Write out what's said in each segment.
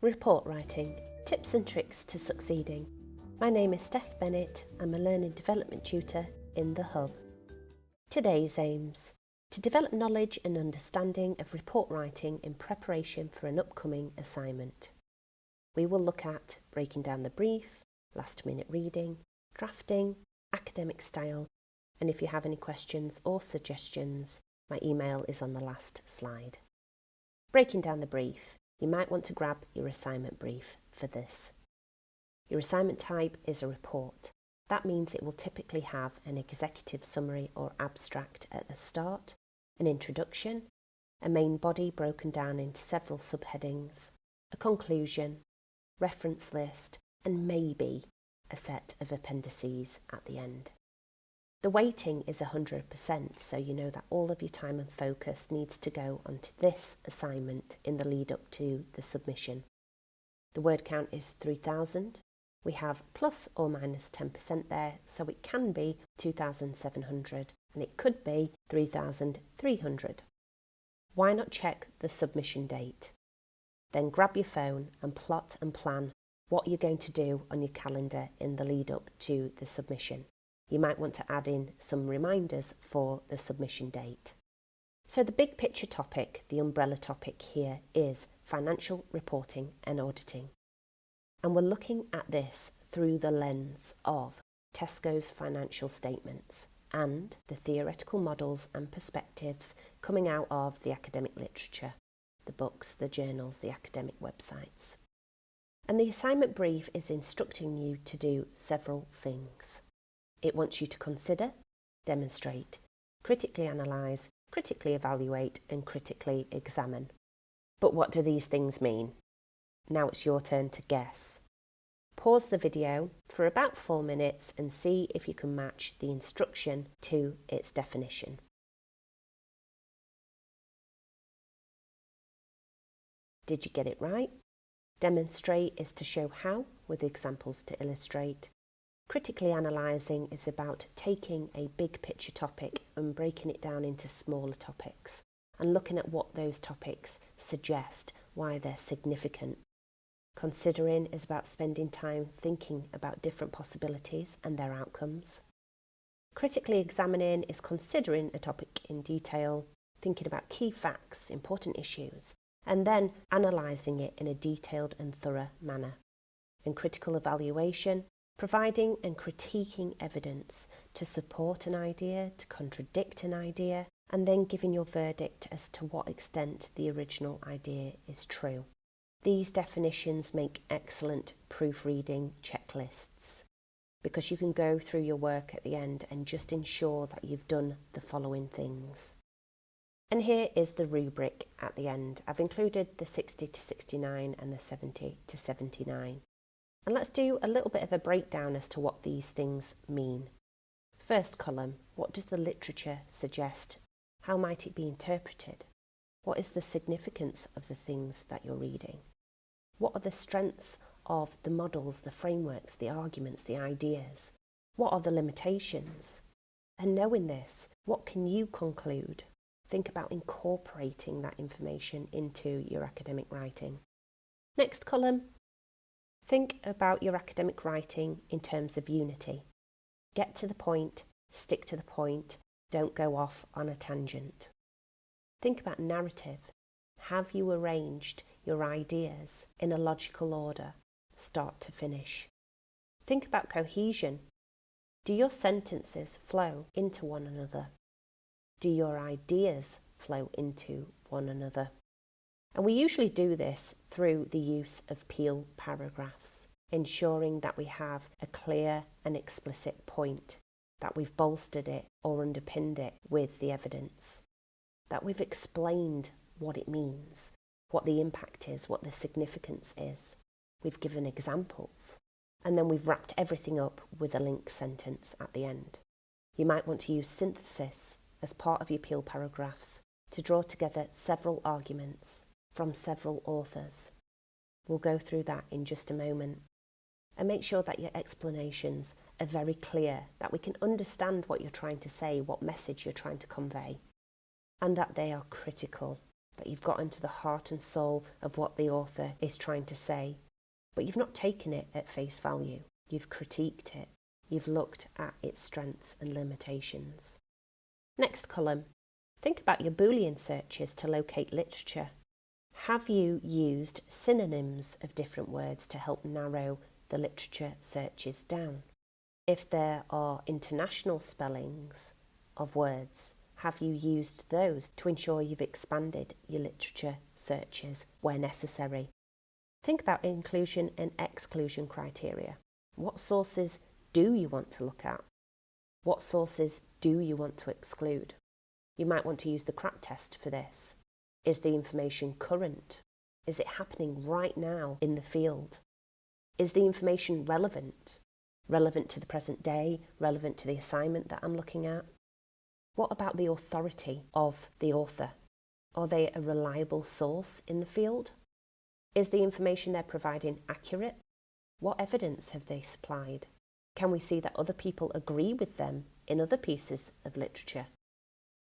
Report writing, tips and tricks to succeeding. My name is Steph Bennett. I'm a learning development tutor in the Hub. Today's aims: to develop knowledge and understanding of report writing in preparation for an upcoming assignment. We will look at breaking down the brief, last minute reading, drafting, academic style, and if you have any questions or suggestions, my email is on the last slide. Breaking down the brief. You might want to grab your assignment brief for this. Your assignment type is a report. That means it will typically have an executive summary or abstract at the start, an introduction, a main body broken down into several subheadings, a conclusion, reference list, and maybe a set of appendices at the end. The weighting is 100%, so you know that all of your time and focus needs to go onto this assignment in the lead up to the submission. The word count is 3,000. We have plus or minus 10% there, so it can be 2,700 and it could be 3,300. Why not check the submission date? Then grab your phone and plot and plan what you're going to do on your calendar in the lead up to the submission. You might want to add in some reminders for the submission date. So the big picture topic, the umbrella topic here, is financial reporting and auditing. And we're looking at this through the lens of Tesco's financial statements and the theoretical models and perspectives coming out of the academic literature, the books, the journals, the academic websites. And the assignment brief is instructing you to do several things. It wants you to consider, demonstrate, critically analyse, critically evaluate and critically examine. But what do these things mean? Now it's your turn to guess. Pause the video for about 4 minutes and see if you can match the instruction to its definition. Did you get it right? Demonstrate is to show how, with examples to illustrate. Critically analysing is about taking a big picture topic and breaking it down into smaller topics and looking at what those topics suggest, why they're significant. Considering is about spending time thinking about different possibilities and their outcomes. Critically examining is considering a topic in detail, thinking about key facts, important issues, and then analysing it in a detailed and thorough manner. And critical evaluation, providing and critiquing evidence to support an idea, to contradict an idea, and then giving your verdict as to what extent the original idea is true. These definitions make excellent proofreading checklists because you can go through your work at the end and just ensure that you've done the following things. And here is the rubric at the end. I've included the 60 to 69 and the 70 to 79. And let's do a little bit of a breakdown as to what these things mean. First column, what does the literature suggest? How might it be interpreted? What is the significance of the things that you're reading? What are the strengths of the models, the frameworks, the arguments, the ideas? What are the limitations? And knowing this, what can you conclude? Think about incorporating that information into your academic writing. Next column. Think about your academic writing in terms of unity. Get to the point, stick to the point, don't go off on a tangent. Think about narrative. Have you arranged your ideas in a logical order, start to finish? Think about cohesion. Do your sentences flow into one another? Do your ideas flow into one another? And we usually do this through the use of peel paragraphs, ensuring that we have a clear and explicit point, that we've bolstered it or underpinned it with the evidence, that we've explained what it means, what the impact is, what the significance is. We've given examples, and then we've wrapped everything up with a link sentence at the end. You might want to use synthesis as part of your peel paragraphs to draw together several arguments from several authors. We'll go through that in just a moment. And make sure that your explanations are very clear, that we can understand what you're trying to say, what message you're trying to convey, and that they are critical. that you've got into the heart and soul of what the author is trying to say, but you've not taken it at face value. You've critiqued it. You've looked at its strengths and limitations. Next column. Think about your Boolean searches to locate literature. Have you used synonyms of different words to help narrow the literature searches down? If there are international spellings of words, have you used those to ensure you've expanded your literature searches where necessary? Think about inclusion and exclusion criteria. What sources do you want to look at? What sources do you want to exclude? You might want to use the CRAP test for this. Is the information current? Is it happening right now in the field? Is the information relevant? Relevant to the present day? Relevant to the assignment that I'm looking at? What about the authority of the author? Are they a reliable source in the field? Is the information they're providing accurate? What evidence have they supplied? Can we see that other people agree with them in other pieces of literature?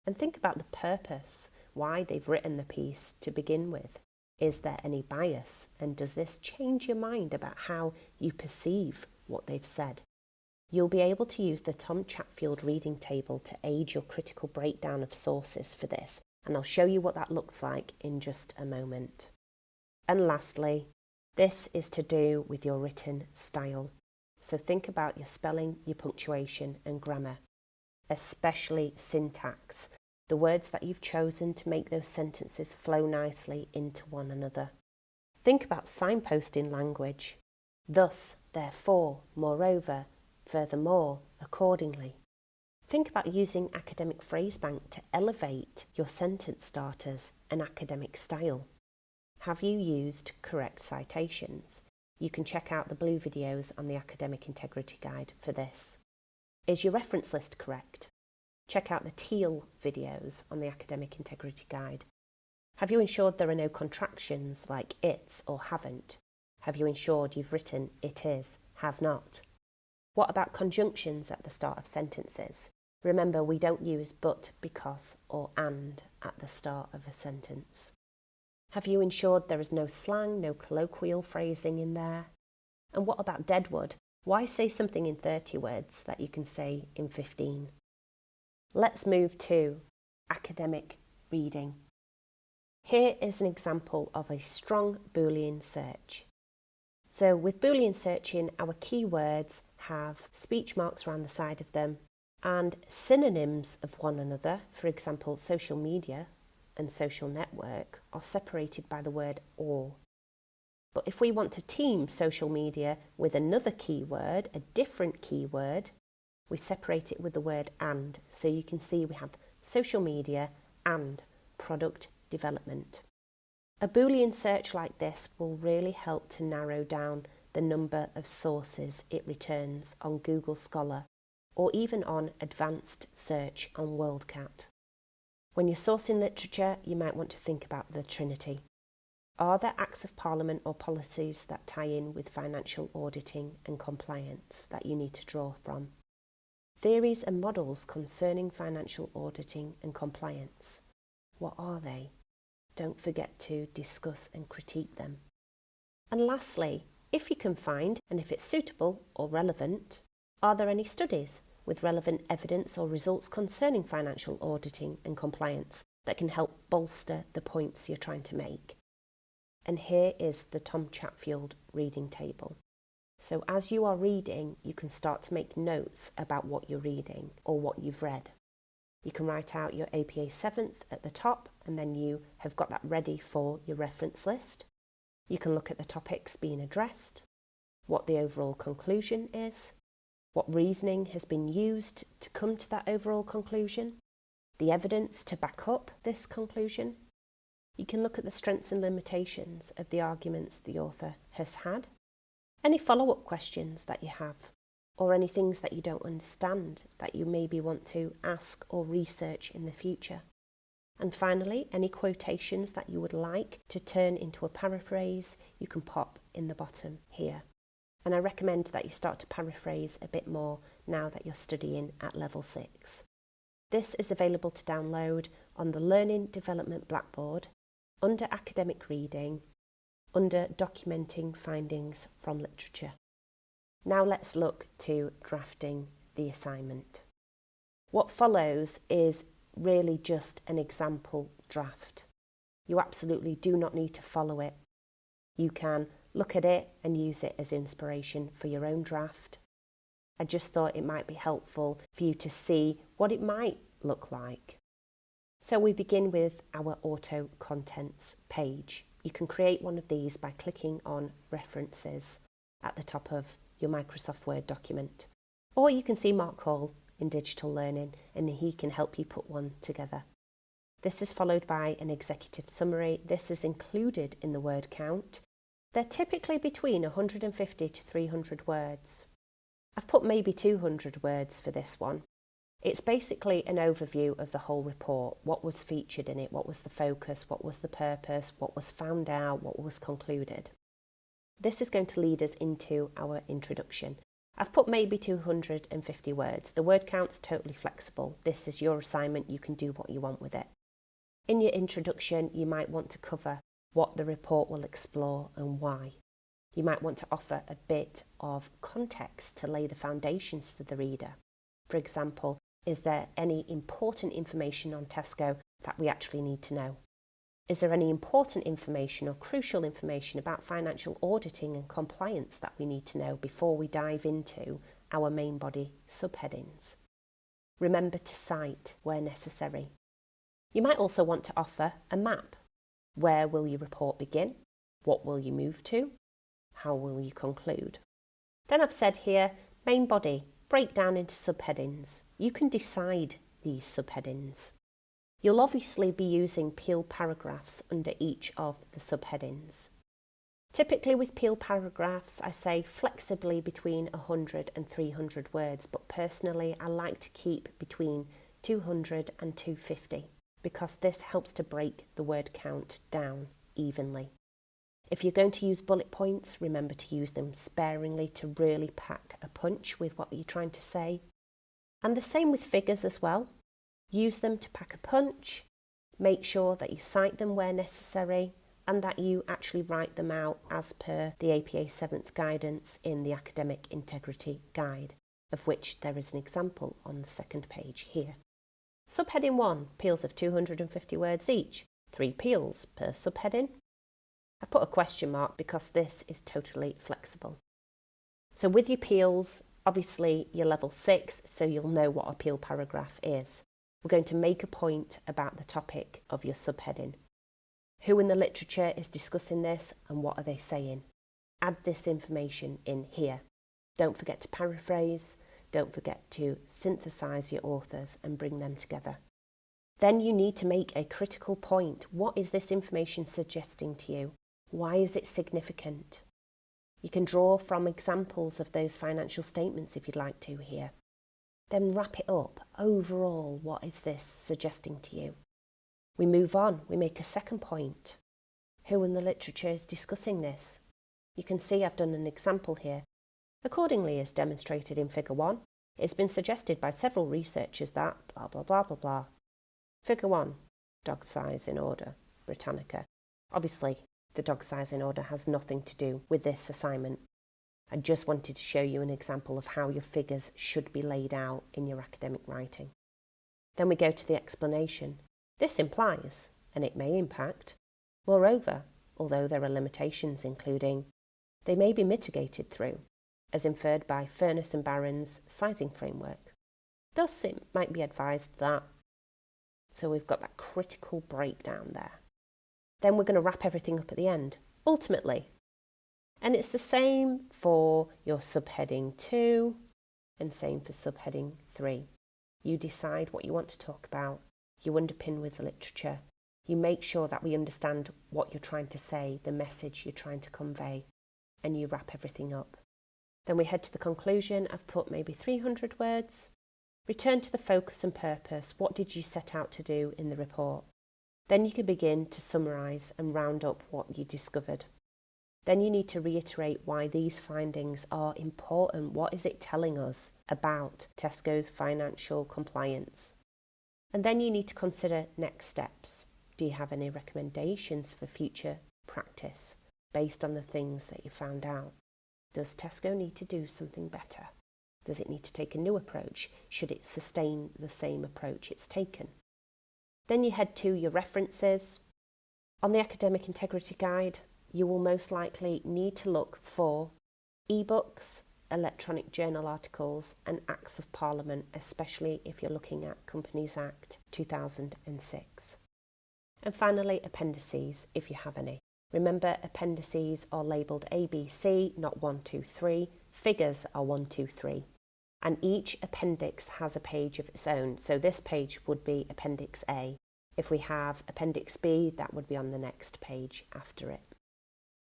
And think about the purpose, why they've written the piece to begin with. Is there any bias? And does this change your mind about how you perceive what they've said? You'll be able to use the Tom Chatfield reading table to aid your critical breakdown of sources for this, and I'll show you what that looks like in just a moment. And lastly, this is to do with your written style. So think about your spelling, your punctuation and grammar, especially syntax, the words that you've chosen to make those sentences flow nicely into one another. Think about signposting language. Thus, therefore, moreover, furthermore, accordingly. Think about using academic phrase bank to elevate your sentence starters and academic style. Have you used correct citations? You can check out the blue videos on the Academic Integrity Guide for this. Is your reference list correct? Check out the teal videos on the Academic Integrity Guide. Have you ensured there are no contractions like it's or haven't? Have you ensured you've written it is, have not? What about conjunctions at the start of sentences? Remember, we don't use but, because or and at the start of a sentence. Have you ensured there is no slang, no colloquial phrasing in there? And what about deadwood? Why say something in 30 words that you can say in 15? Let's move to academic reading. Here is an example of a strong Boolean search. So with Boolean searching, our keywords have speech marks around the side of them and synonyms of one another. For example, social media and social network are separated by the word or. But if we want to team social media with another keyword, a different keyword, we separate it with the word and. So you can see we have social media and product development. A Boolean search like this will really help to narrow down the number of sources it returns on Google Scholar or even on advanced search on WorldCat. When you're sourcing literature, you might want to think about the Trinity. Are there acts of Parliament or policies that tie in with financial auditing and compliance that you need to draw from? Theories and models concerning financial auditing and compliance. What are they? Don't forget to discuss and critique them. And lastly, if you can find, and if it's suitable or relevant, are there any studies with relevant evidence or results concerning financial auditing and compliance that can help bolster the points you're trying to make? And here is the Tom Chatfield reading table. So as you are reading, you can start to make notes about what you're reading or what you've read. You can write out your APA 7th at the top, and then you have got that ready for your reference list. You can look at the topics being addressed, what the overall conclusion is, what reasoning has been used to come to that overall conclusion, the evidence to back up this conclusion. You can look at the strengths and limitations of the arguments the author has had, any follow-up questions that you have, or any things that you don't understand that you maybe want to ask or research in the future. And finally, any quotations that you would like to turn into a paraphrase, you can pop in the bottom here. And I recommend that you start to paraphrase a bit more now that you're studying at level 6. This is available to download on the Learning Development Blackboard, under academic reading, under documenting findings from literature. Now let's look to drafting the assignment. What follows is really just an example draft. You absolutely do not need to follow it. You can look at it and use it as inspiration for your own draft. I just thought it might be helpful for you to see what it might look like. So we begin with our auto contents page. You can create one of these by clicking on References at the top of your Microsoft Word document. Or you can see Mark Hall in Digital Learning and he can help you put one together. This is followed by an executive summary. This is included in the word count. They're typically between 150 to 300 words. I've put maybe 200 words for this one. It's basically an overview of the whole report, what was featured in it, what was the focus, what was the purpose, what was found out, what was concluded. This is going to lead us into our introduction. I've put maybe 250 words. The word count's totally flexible. This is your assignment, you can do what you want with it. In your introduction, you might want to cover what the report will explore and why. You might want to offer a bit of context to lay the foundations for the reader. For example, is there any important information on Tesco that we actually need to know? Is there any important information or crucial information about financial auditing and compliance that we need to know before we dive into our main body subheadings? Remember to cite where necessary. You might also want to offer a map. Where will your report begin? What will you move to? How will you conclude? Then I've said here, main body, break down into subheadings. You can decide these subheadings. You'll obviously be using peel paragraphs under each of the subheadings. Typically with peel paragraphs, I say flexibly between 100 and 300 words, but personally I like to keep between 200 and 250 because this helps to break the word count down evenly. If you're going to use bullet points, remember to use them sparingly to really pack a punch with what you're trying to say. And the same with figures as well. Use them to pack a punch, make sure that you cite them where necessary and that you actually write them out as per the APA 7th guidance in the Academic Integrity Guide, of which there is an example on the second page here. Subheading 1, peels of 250 words each, 3 peels per subheading. I put a question mark because this is totally flexible. So with your peels, obviously you're level 6, so you'll know what a peel paragraph is. We're going to make a point about the topic of your subheading. Who in the literature is discussing this and what are they saying? Add this information in here. Don't forget to paraphrase, don't forget to synthesize your authors and bring them together. Then you need to make a critical point. What is this information suggesting to you? Why is it significant? You can draw from examples of those financial statements if you'd like to here. Then wrap it up. Overall, what is this suggesting to you? We move on. We make a second point. Who in the literature is discussing this? You can see I've done an example here. Accordingly, as demonstrated in Figure 1, it's been suggested by several researchers that blah, blah, blah, blah, blah. Figure 1, dog size in order, Britannica. Obviously, the dog size in order has nothing to do with this assignment. I just wanted to show you an example of how your figures should be laid out in your academic writing. Then we go to the explanation. This implies, and it may impact. Moreover, although there are limitations including, they may be mitigated through, as inferred by Furness and Barron's sizing framework. Thus, it might be advised that. So we've got that critical breakdown there. Then we're going to wrap everything up at the end, ultimately. And it's the same for your subheading 2 and same for subheading 3. You decide what you want to talk about. You underpin with the literature. You make sure that we understand what you're trying to say, the message you're trying to convey, and you wrap everything up. Then we head to the conclusion. I've put maybe 300 words. Return to the focus and purpose. What did you set out to do in the report? Then you can begin to summarise and round up what you discovered. Then you need to reiterate why these findings are important. What is it telling us about Tesco's financial compliance? And then you need to consider next steps. Do you have any recommendations for future practice based on the things that you found out? Does Tesco need to do something better? Does it need to take a new approach? Should it sustain the same approach it's taken? Then you head to your references. On the Academic Integrity Guide, you will most likely need to look for ebooks, electronic journal articles and Acts of Parliament, especially if you're looking at Companies Act 2006. And finally, appendices, if you have any. Remember, appendices are labelled ABC, not 1, 2, 3. Figures are 1, 2, 3. And each appendix has a page of its own. So this page would be Appendix A. If we have Appendix B, that would be on the next page after it.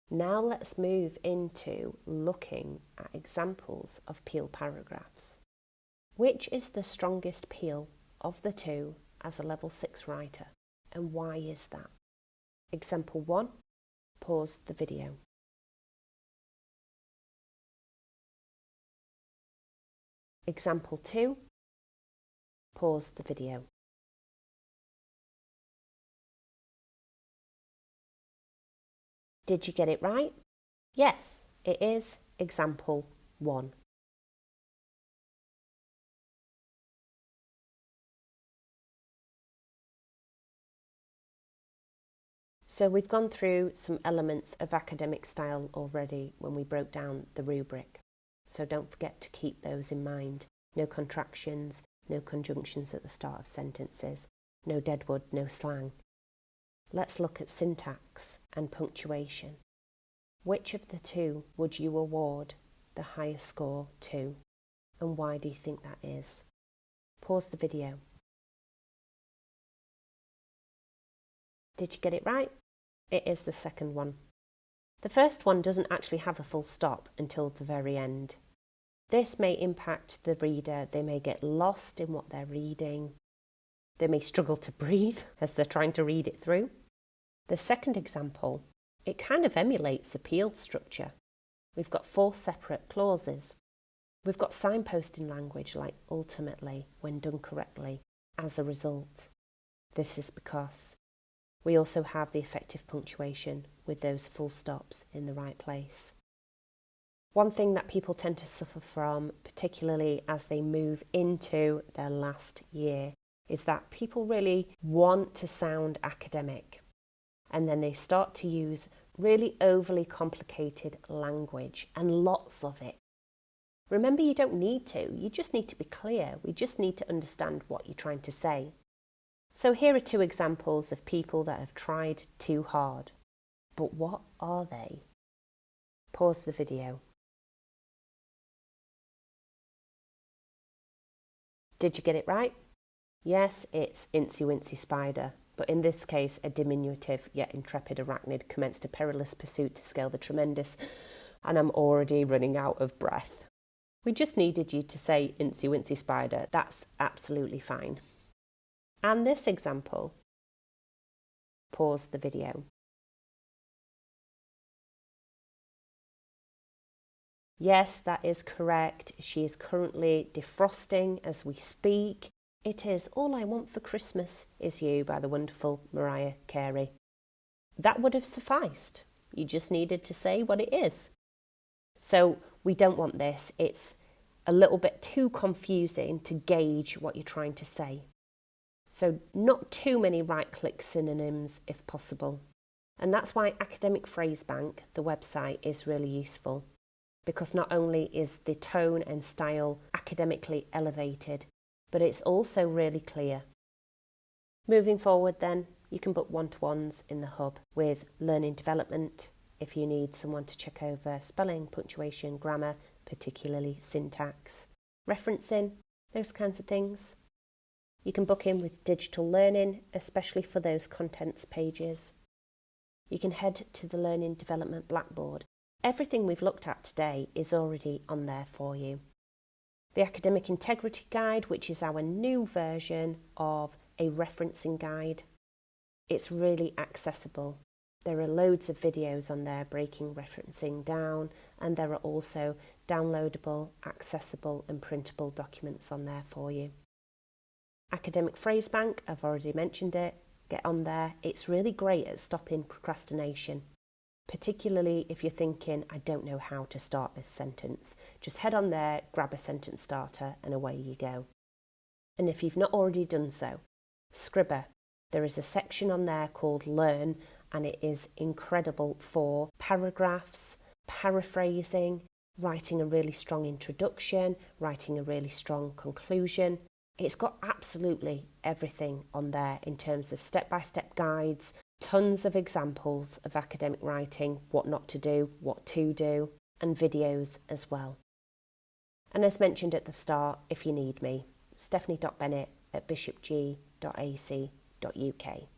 Now let's move into looking at examples of peel paragraphs. Which is the strongest peel of the two as a Level 6 writer, and why is that? Example 1, pause the video. Example 2, pause the video. Did you get it right? Yes, it is example 1. So we've gone through some elements of academic style already when we broke down the rubric. So don't forget to keep those in mind. No contractions, no conjunctions at the start of sentences, no deadwood, no slang. Let's look at syntax and punctuation. Which of the two would you award the highest score to, and why do you think that is? Pause the video. Did you get it right? It is the second one. The first one doesn't actually have a full stop until the very end. This may impact the reader. They may get lost in what they're reading. They may struggle to breathe as they're trying to read it through. The second example, it kind of emulates a peel structure. We've got 4 separate clauses. We've got signposting language like ultimately when done correctly as a result. This is because we also have the effective punctuation with those full stops in the right place. One thing that people tend to suffer from, particularly as they move into their last year, is that people really want to sound academic, and then they start to use really overly complicated language and lots of it. Remember, you don't need to, you just need to be clear. We just need to understand what you're trying to say. So here are 2 examples of people that have tried too hard. But what are they? Pause the video. Did you get it right? Yes, it's Incy Wincy Spider, but in this case a diminutive yet intrepid arachnid commenced a perilous pursuit to scale the tremendous, and I'm already running out of breath. We just needed you to say Incy Wincy Spider, that's absolutely fine. And this example, pause the video. Yes, that is correct. She is currently defrosting as we speak. It is All I Want for Christmas Is You by the wonderful Mariah Carey. That would have sufficed. You just needed to say what it is. So we don't want this. It's a little bit too confusing to gauge what you're trying to say. So not too many right-click synonyms if possible. And that's why Academic Phrase Bank, the website, is really useful. Because not only is the tone and style academically elevated, but it's also really clear. Moving forward then, you can book one-to-ones in the hub with learning development if you need someone to check over spelling, punctuation, grammar, particularly syntax, referencing, those kinds of things. You can book in with digital learning, especially for those contents pages. You can head to the Learning Development Blackboard. Everything we've looked at today is already on there for you. The Academic Integrity Guide, which is our new version of a referencing guide. It's really accessible. There are loads of videos on there breaking referencing down, and there are also downloadable, accessible and printable documents on there for you. Academic Phrase Bank, I've already mentioned it. get on there. It's really great at stopping procrastination, particularly if you're thinking, I don't know how to start this sentence. Just head on there, grab a sentence starter, and away you go. And if you've not already done so, Scribr. There is a section on there called Learn, and it is incredible for paragraphs, paraphrasing, writing a really strong introduction, writing a really strong conclusion. It's got absolutely everything on there in terms of step-by-step guides, tons of examples of academic writing, what not to do, what to do, and videos as well. And as mentioned at the start, if you need me, stephanie.bennett@bishopg.ac.uk.